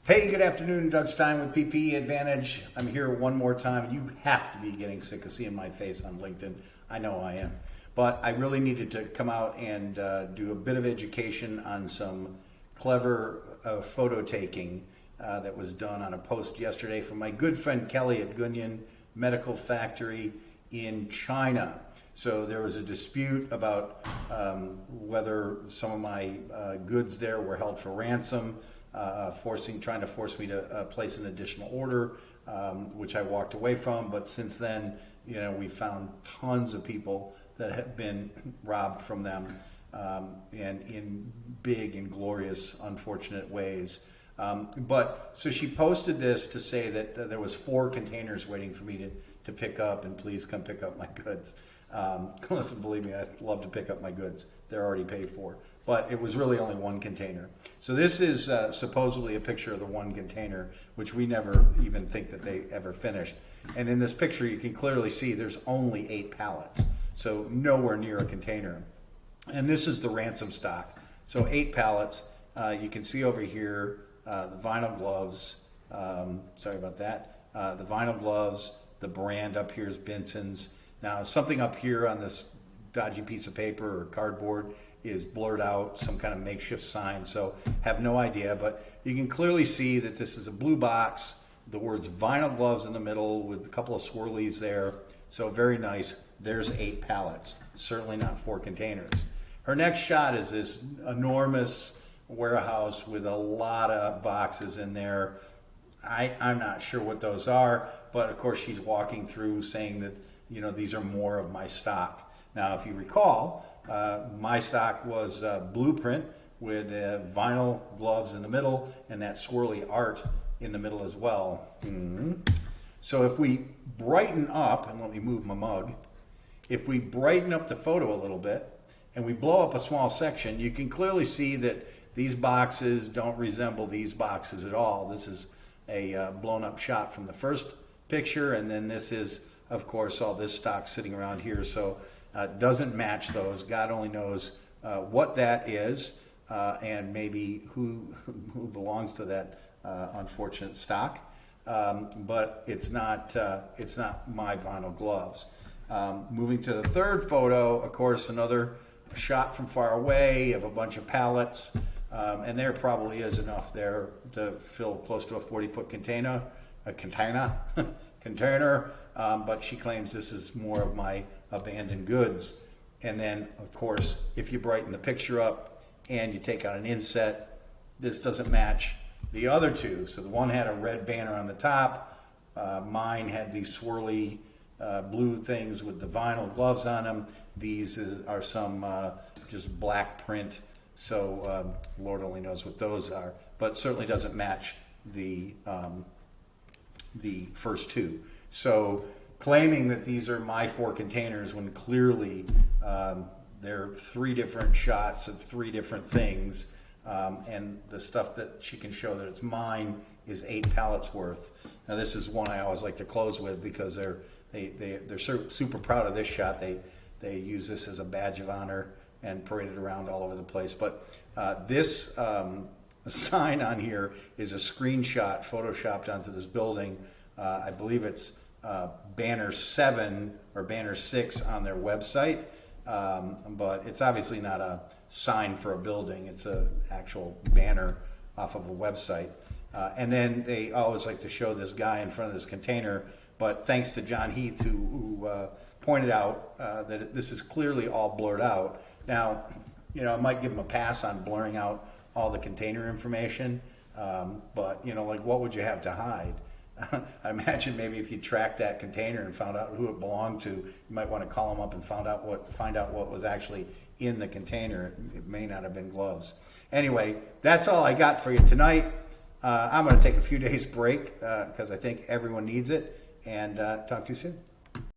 Hey, good afternoon. Doug Stein with PPE Advantage. I'm here one more time. You have to be getting sick of seeing my face on LinkedIn. I know I am. But I really needed to come out and do a bit of education on some clever photo taking that was done on a post yesterday from my good friend Kelly at Guyun Medical Factory in China. So there was a dispute about whether some of my goods there were held for ransom, trying to force me to place an additional order, which I walked away from. But since then, we found tons of people that have been robbed from them, and in big and glorious, unfortunate ways. So she posted this to say that there was 4 containers waiting for me to pick up, and please come pick up my goods. Listen, believe me, I'd love to pick up my goods. They're already paid for. But it was really only 1 container. So this is supposedly a picture of the 1 container, which we never even think that they ever finished. And in this picture, you can clearly see there's only 8 pallets. So nowhere near a container. And this is the ransom stock. So 8 pallets. You can see over here the vinyl gloves. Sorry about that. The vinyl gloves. The brand up here is Benson's. Now, something up here on this dodgy piece of paper or cardboard is blurred out, some kind of makeshift sign, so have no idea. But you can clearly see that this is a blue box, the words vinyl gloves in the middle with a couple of swirlies there. So very nice. There's 8 pallets, certainly not 4 containers. Her next shot is this enormous warehouse with a lot of boxes in there. I'm not sure what those are, but of course she's walking through saying that these are more of my stock. Now, if you recall, my stock was blueprint with vinyl gloves in the middle and that swirly art in the middle as well. So if we brighten up, and let me move my mug, if we brighten up the photo a little bit and we blow up a small section, you can clearly see that these boxes don't resemble these boxes at all. This is a blown up shot from the first picture, and then this is, of course, all this stock sitting around here. So doesn't match those. God only knows what that is, and maybe who belongs to that unfortunate stock. But it's not my vinyl gloves. Moving to the third photo, of course, another shot from far away of a bunch of pallets, and there probably is enough there to fill close to a 40-foot container. But she claims this is more of my abandoned goods. And then, of course, if you brighten the picture up and you take out an inset, this doesn't match the other 2. So the one had a red banner on the top. Mine had these swirly blue things with the vinyl gloves on them. These are some just black print. So Lord only knows what those are. But certainly doesn't match the first 2. So claiming that these are my 4 containers when clearly they're 3 different shots of 3 different things, and the stuff that she can show that it's mine is 8 pallets worth. Now this is one I always like to close with because they're super proud of this shot. They use this as a badge of honor and parade it around all over the place. But this sign on here is a screenshot photoshopped onto this building. I believe it's banner 7 or banner 6 on their website, but it's obviously not a sign for a building. It's an actual banner off of a website. And then they always like to show this guy in front of this container, but thanks to John Heath who pointed out that this is clearly all blurred out. Now, I might give him a pass on blurring out all the container information, but like what would you have to hide? I imagine maybe if you tracked that container and found out who it belonged to, you might want to call them up and find out what was actually in the container. It may not have been gloves. Anyway, that's all I got for you tonight. I'm going to take a few days break because I think everyone needs it, and talk to you soon.